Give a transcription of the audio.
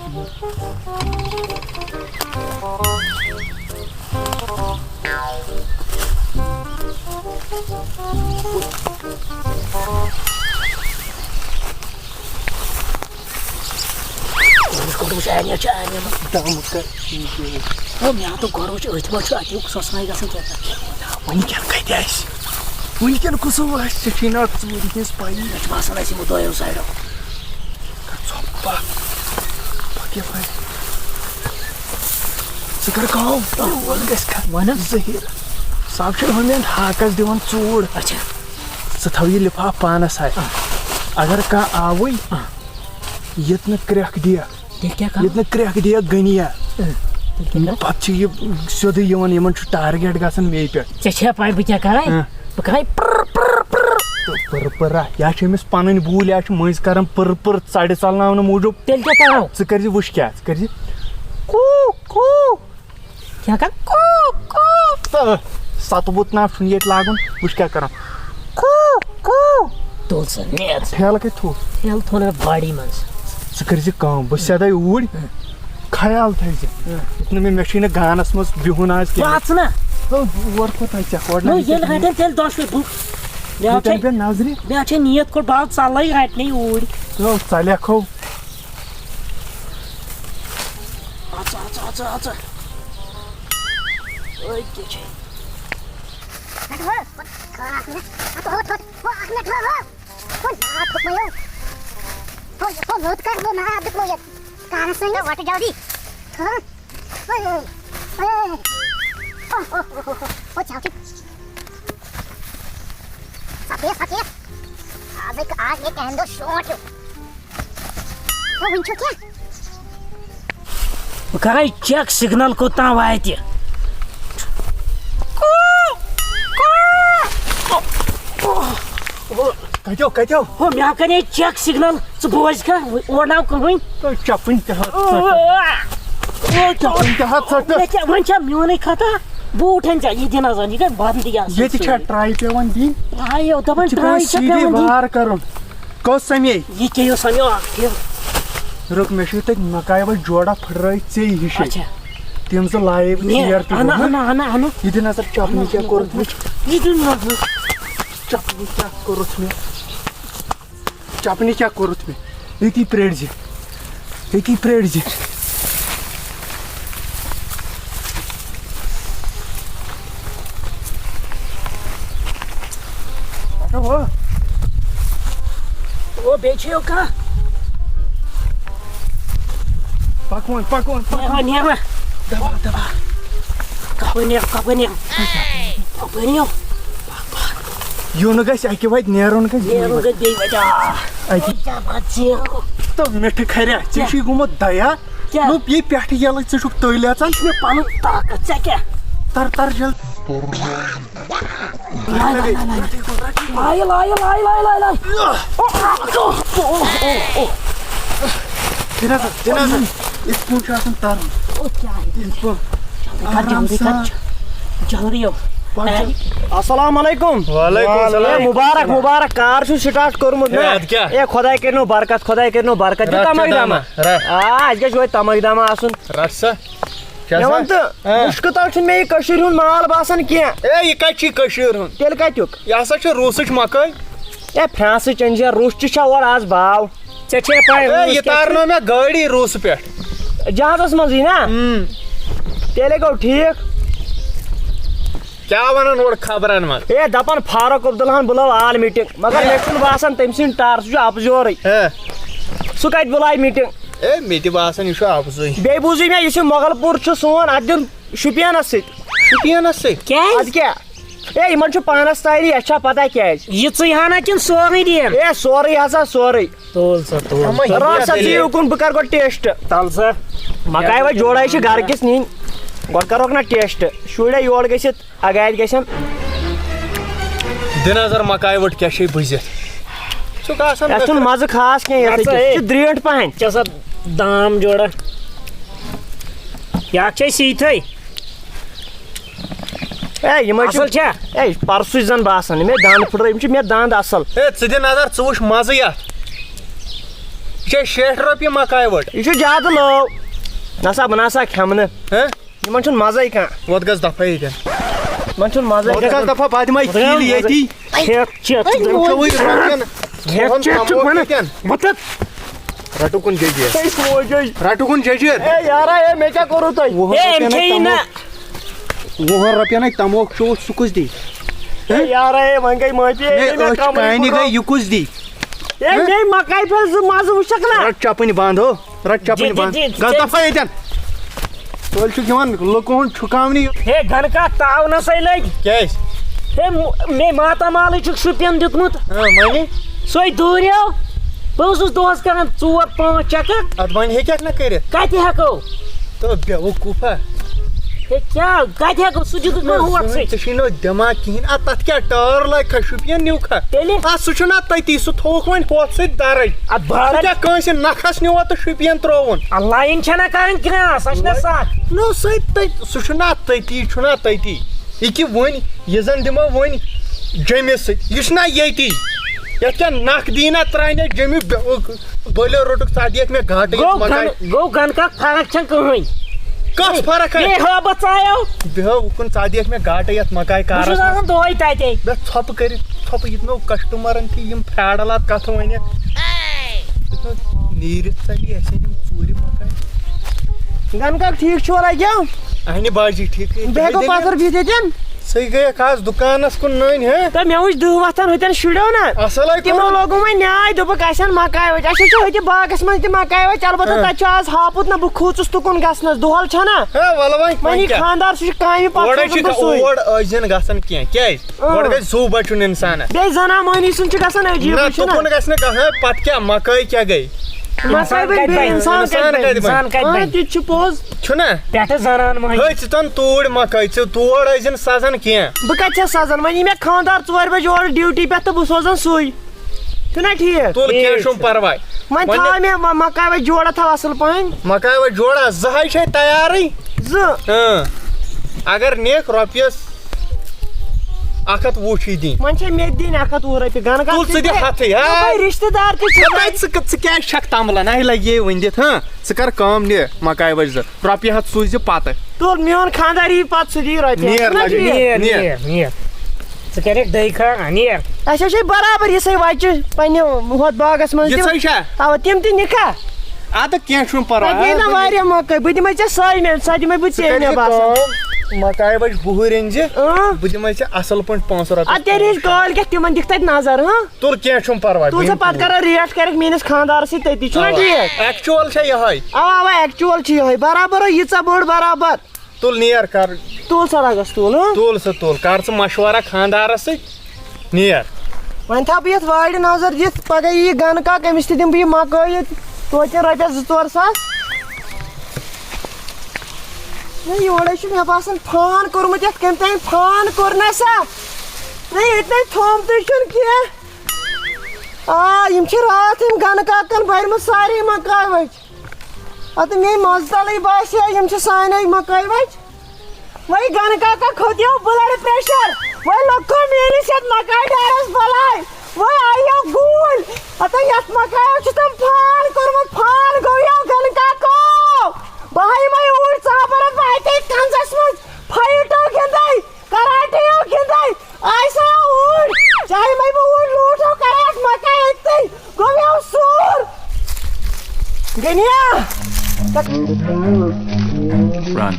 तो घर वो अथ पा अत्युक ससनाई गसन क्या वनकन कत वनकन कुस ना चूर हज पी बसान यमो दोयो साइडो कर वन जहीर सब हमें हाकस दिवान चूड़ अच्छा थो यह लिफाफ पानस है अगर कह आवई ये क्रैक दिया ये क्रैक दिया गनिया पे सोद टारगेट ग मे पे पाई बह क्या कर पर्रा या पन बूल या मज कर पर चढ़ चलना मूजूब तेल क्या करो कर वुश क्या कर क्या कर सतबुत ना ये लागुन वुश क्या कर तुल सा ठेल कत थो ठेल थो ना बाड़ी मज कर बह सदा ऊर ख्याल थे मे गानस मज बिहुन आज ना और कोत नजरी मे नीयत कोट बाल चल हटने ऊर चल खो आज ये कहने दो शॉट वो विंचो क्या कर चेक सिग्नल कोता वात कतो कतो हो मे करे चेक सिग्नल बोझ का और नाव कहीं चपन वन मोन खता बूठन ये दिन यह बंद ये ट्राई पे दिन ट्राई दपान सीधे बाहर कर कस समे यह क्या समियो रुक मे मकाई वो जोड़ा फटरा चे हिश तम से लाइव शेयर यह नजर चपनी क्या चपनी क्या कोरुत मे ये प्रेड जी वो बेचो का पकवान दबा यो न गस अके वत नेरुन तो मिठ खरिया चे गुमत दया नुप ये पेठ यल चे तल मे पन ताकत चे क्या तर जल अस्सलाम वालेकुम मुबारक मुबारक कार स्टार्ट कर्मुत ए खुदाय करनो बरकत तमक दामा आज गो तमक दामा आसन रसा मुश्किल मे यह माल बासान क्या यह कत तेल कत्युक यह रूसच मकई ए फ्रांस चंजिया रूस और आज भाव ये तारनो मे गाड़ी रूस पे जहाजस मज ना तेले गो ठीक क्या वन और खबरन मत ए दपन फारूक अब्दुल्लाहन बुलाव आल मीटिंग मगर मे बासान तम सिंद टार सह अपजोर सह कत बुलाय मीटिंग मे बासान यह अफजुई बे बूझ मे यह मोगलपुर सोन अत दिन शुपियनस क्या ए इन पानस तारी अच्छा पता क्या यह हना कि सोरे दिन ए सोरे हसा सोरे उकुन बह कर गो टेस्ट तल सा मकाई वो जोड़ा घर किस नीन गो करोक ना टेस्ट शुड़े योर गसित अगाद गसन दिन नजर मकाई वट क्या बुझित मज खास क्या द्रीट पहन दाम जोड़ा या सीत परसु जन बासान मे दांद फुट मे दांद असल नजर वुच मज ये 60 रुपये मकाई वट यह ज्यादा लो नसा बनासा खेमन यमन छुन मजे कह वत गस दफा ये मन छुन मजे गस दफा बाद में कील येती रटुकुन जजिर रटुकुन जजिर ए यारा ए मैं क्या करूं तो वो रुपये ना तमोक चो सुकुस दी यारा ए मन गई माफी कानी गई युकुस दी ए नहीं मकाई पे माज वुशक ना रट चपनी बांध हो रट चपनी बांध गस दफा येतन तोल छु गवन लोकोन छुकावनी हे घर का ताव न सही लग कैस हे मे माता माल छु शुपियन दितमुत माने सोई दूरियो बस दोस करन 4-5 चक्कर अदमान हे क्या ना करे कति हको तो बेवकूफा हे क्या कति हको सुजुत में हुआ से तशिनो दिमाग किन आ तत क्या टर लाइक शुपियन न्यूखा तेले आ सुचना तती सु थोक वन होत से दारै आ बार क्या कंस नखस न्यो तो शुपियन त्रोवन अल्लाह इन छना करन क्रा सचना साथ नो सै सुचना तती छुना तती इकी वन यजन दिमा वन जमिस यछना येती या क्या नाक दीना त्राने जमी बोले रोटक सादियक में घाट गो गन का फरक छन कहीं कस फरक है ये हो बचायो बेह उकन सादियक में घाट यत मकाई कार बस दोई ताते बे छप कर छप इतनो कस्टमरन थी यम फ्राडलात कथ वने नीर सली ऐसे हम पूरी मकाई गन का ठीक छोरा क्या आनी बाजी ठीक बेगो पाकर भी देजन सही गए खास दुकानस कुन नन है तो मैं उस दो वतन होतन शुड़ो ना असल है तिमो लोगों में न्याय दो कसन मकाई हो अस होती बागस मन त मकाई हो अलबत तत आज हापुत ना बह खूचस तुकुन गसनस दोहल छना है वलवाई मनी खानदार सु कामि ओड़ अजन गसन क्या क्या ओड़ गए सो बचुन इंसान बे जना मनी सुन छ गसन अजीब ना तुकुन गसन कह पत क्या मकाई क्या गई मकाई बे इंसान का ती पोज छुना पेट जनान मही है तन तोड़ मकाई छ तोड़ अजन सजन क्या बह कत सजन मनी मे खानदार 4 बजे और ड्यूटी पे तो बह सोजन सुई छुना ठीक तोल क्या शुम परवाय मन था में मकाई वे जोड़ा था असल पन मकाई वे जोड़ा जहाई छे तैयारी अगर नेक रुपयस अखत वुची दी मन छे मे दिन अखत वो रुपये गन का तू सदी हाथ है रिश्तेदार ते छ क्या शक तमला ना लगे वंदित हां स कर काम ने मकाई वज रुपये हाथ सुज पात तो मियोन खानदारी पात सुदी रुपये नियर स करे देखा नियर अच्छा छे बराबर ये सही वाच पने होत बागस मन ये सही छा अब तिम ती निका आ त क्या शुम पर ये ना वारे मकाई बुदि में छ सही में सदी में बुचे ने बास मकाई वज बुहरेंज बुदि में छ असल पन 500 रुपये आ तेरी कॉल के तिमन दिखत नजर हां तोर क्या शुम परवाय तू से पत कर रेट कर मेनस खानदार से तती छ ठीक एक्चुअल छ यही अब एक्चुअल छ यही बराबर ये च बोर्ड बराबर तुल नियर कर तोल सारा गस तोल से तोल कर से मशवरा खानदार से नियर वन था बियत वाइड नजर दित पगे ये गन का कमिस दिम बी मकाई तो रुपये 2-4 सास नहीं योड़े छु मे बासन फान कोरमत यत कम ताई फान कोरना सा नहीं इतने थोम तो छन किया यम छ रात हम गन का कन बाहर में सारी मकाई वच अत मे मजदली बासे यम छ साने मकाई वच वही गन का खोदियो ब्लड प्रेशर वही लखो मेरी से मकाई डारस बलाय वही आयो गुल अत यत मकाई छ तम फान कोरमत फान गोयो गन का को भाई मैं उड़ साबर बाइते कांजस में फाइटो खेंदाई कराटे हो खेंदाई ऐसा उड़ चाहे मैं उड़ लूटो कराट मकाई इतने गोयो सूर गनिया Run.